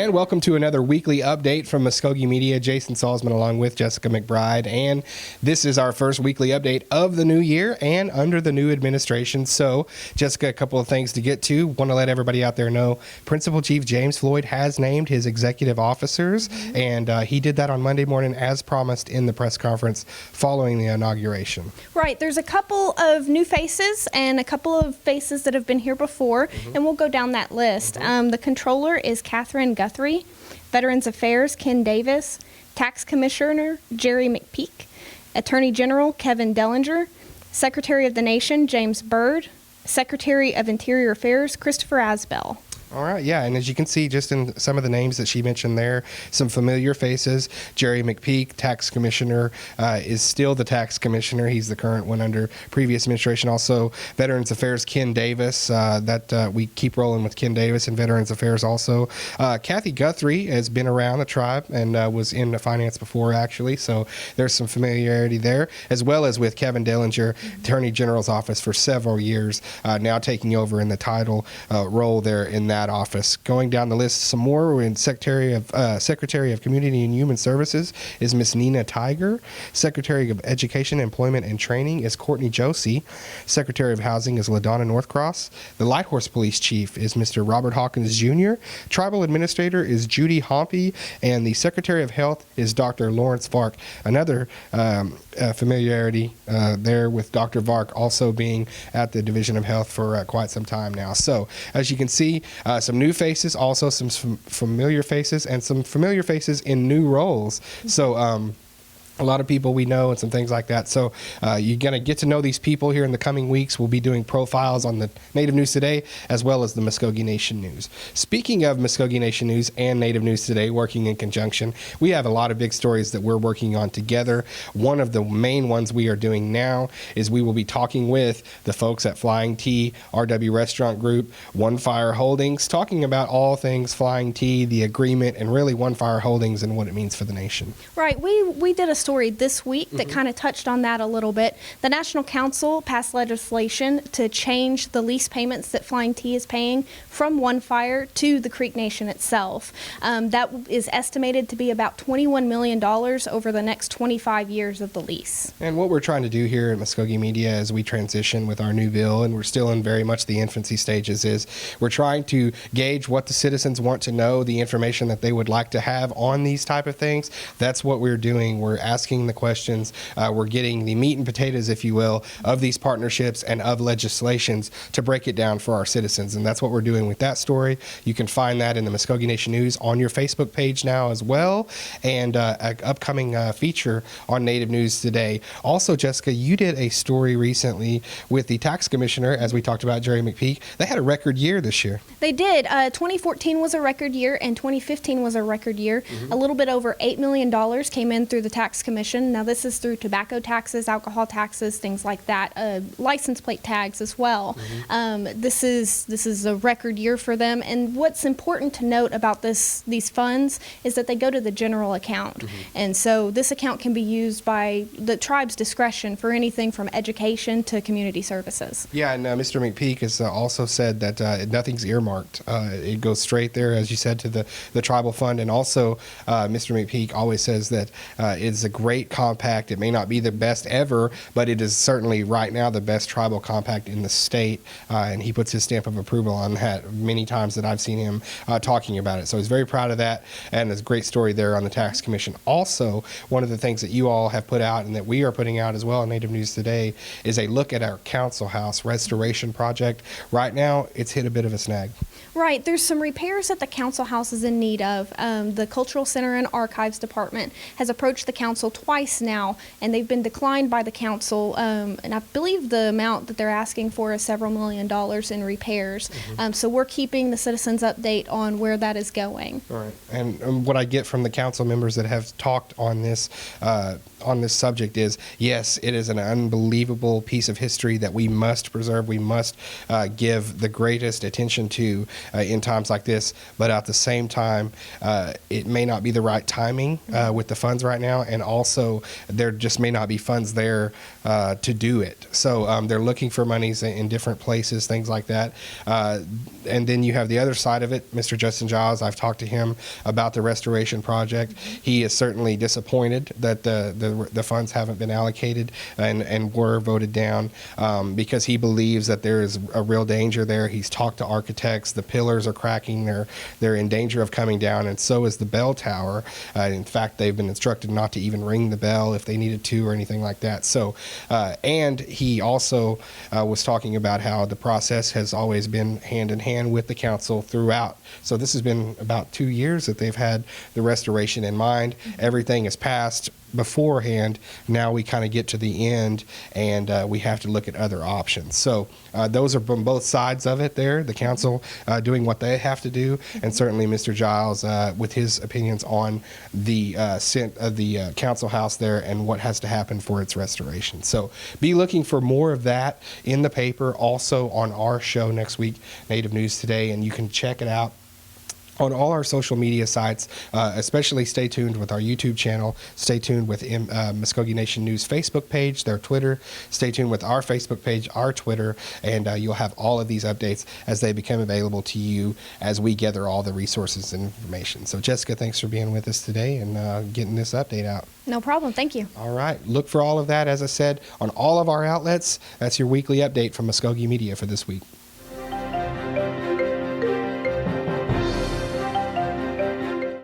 And welcome to another weekly update from Muskogee Media. Jason Salzman along with Jessica McBride. And this is our first weekly update of the new year and under the new administration. So, Jessica, a couple of things to get to. Want to let everybody out there know Principal Chief James Floyd has named his executive officers. And he did that on Monday morning as promised in the press conference following the inauguration. Right. There's a couple of new faces and a couple of faces that have been here before. And we'll go down that list. The controller is Catherine Guthrie, Veterans Affairs Ken Davis, Tax Commissioner Jerry McPeak, Attorney General Kevin Dellinger, Secretary of the Nation James Byrd, Secretary of Interior Affairs Christopher Asbell. All right, yeah, and as you can see just in some of the names that she mentioned there, some familiar faces. Jerry McPeak, tax commissioner, is still the tax commissioner. He's the current one under previous administration. Also, Veterans Affairs Ken Davis, we keep rolling with Ken Davis in Veterans Affairs also. Kathy Guthrie has been around the tribe and was in the finance before, actually, so there's some familiarity there, as well as with Kevin Dellinger, Attorney General's office for several years, now taking over in the title role there in that office. Going down the list some more, we're in Secretary of Community and Human Services is Miss Nina Tiger. Secretary of Education, Employment, and Training is Courtney Josie. Secretary of Housing is LaDonna Northcross. The Light Horse Police Chief is Mr. Robert Hawkins Jr. Tribal Administrator is Judy Hompey, and the Secretary of Health is Dr. Lawrence Vark. Another familiarity there with Dr. Vark also being at the Division of Health for quite some time now. So as you can see, some new faces, also some familiar faces, and some familiar faces in new roles. So a lot of people we know and some things like that. So you're going to get to know these people here in the coming weeks. We'll be doing profiles on the Native News Today as well as the Muskogee Nation News. Speaking of Muskogee Nation News and Native News Today working in conjunction, we have a lot of big stories that we're working on together. One of the main ones we are doing now is we will be talking with the folks at Flying T, RW Restaurant Group, One Fire Holdings, talking about all things Flying T, the agreement, and really One Fire Holdings and what it means for the nation. Right. We did a story this week that kind of touched on that a little bit. The National Council passed legislation to change the lease payments that Flying T is paying from One Fire to the Creek Nation itself. That is estimated to be about $21 million over the next 25 years of the lease. And what we're trying to do here at Muskogee Media as we transition with our new bill, and we're still in very much the infancy stages, is we're trying to gauge what the citizens want to know, the information that they would like to have on these type of things. That's what we're doing. We're asking the questions. We're getting the meat and potatoes, if you will, of these partnerships and of legislations to break it down for our citizens. And that's what we're doing with that story. You can find that in the Muskogee Nation News on your Facebook page now as well, and an upcoming feature on Native News Today. Also, Jessica, you did a story recently with the tax commissioner, as we talked about, Jerry McPeak. They had a record year this year. They did. 2014 was a record year, and 2015 was a record year. A little bit over $8 million came in through the tax commission. Now, this is through tobacco taxes, alcohol taxes, things like that, license plate tags as well. This is a record year for them. And what's important to note about these funds is that they go to the general account. And so this account can be used by the tribe's discretion for anything from education to community services. Yeah, and Mr. McPeak has also said that nothing's earmarked. It goes straight there, as you said, to the tribal fund. And also, Mr. McPeak always says that it's a great compact. It may not be the best ever, but it is certainly right now the best tribal compact in the state. And he puts his stamp of approval on that many times that I've seen him talking about it. So he's very proud of that, and it's a great story there on the tax commission. Also, one of the things that you all have put out and that we are putting out as well in Native News Today is a look at our council house restoration project. Right now, it's hit a bit of a snag. Right. There's some repairs that the council house is in need of. The Cultural Center and Archives Department has approached the council twice now, and they've been declined by the council. And I believe the amount that they're asking for is several $1 million in repairs. So we're keeping the citizens update on where that is going. All right. And what I get from the council members that have talked on this subject is, yes, it is an unbelievable piece of history that we must preserve. We must give the greatest attention to in times like this. But at the same time, it may not be the right timing with the funds right now. And also there just may not be funds there to do it. So they're looking for monies in different places, things like that. And then you have the other side of it, Mr. Justin Giles. I've talked to him about the restoration project. He is certainly disappointed that the funds haven't been allocated and were voted down because he believes that there is a real danger there. He's talked to architects. The pillars are cracking. They're in danger of coming down, and so is the bell tower. In fact, they've been instructed not to even ring the bell if they needed to or anything like that. So, and he also was talking about how the process has always been hand in hand with the council throughout. So this has been about 2 years that they've had the restoration in mind. Everything is passed beforehand. Now we kind of get to the end, and we have to look at other options. So those are from both sides of it there, the council doing what they have to do, and certainly Mr. Giles with his opinions on the council house there and what has to happen for its restoration. So be looking for more of that in the paper, also on our show next week, Native News Today, and you can check it out on all our social media sites, especially stay tuned with our YouTube channel. Stay tuned with Muskogee Nation News Facebook page, their Twitter. Stay tuned with our Facebook page, our Twitter, and you'll have all of these updates as they become available to you as we gather all the resources and information. So, Jessica, thanks for being with us today and getting this update out. No problem. Thank you. All right. Look for all of that, as I said, on all of our outlets. That's your weekly update from Muskogee Media for this week.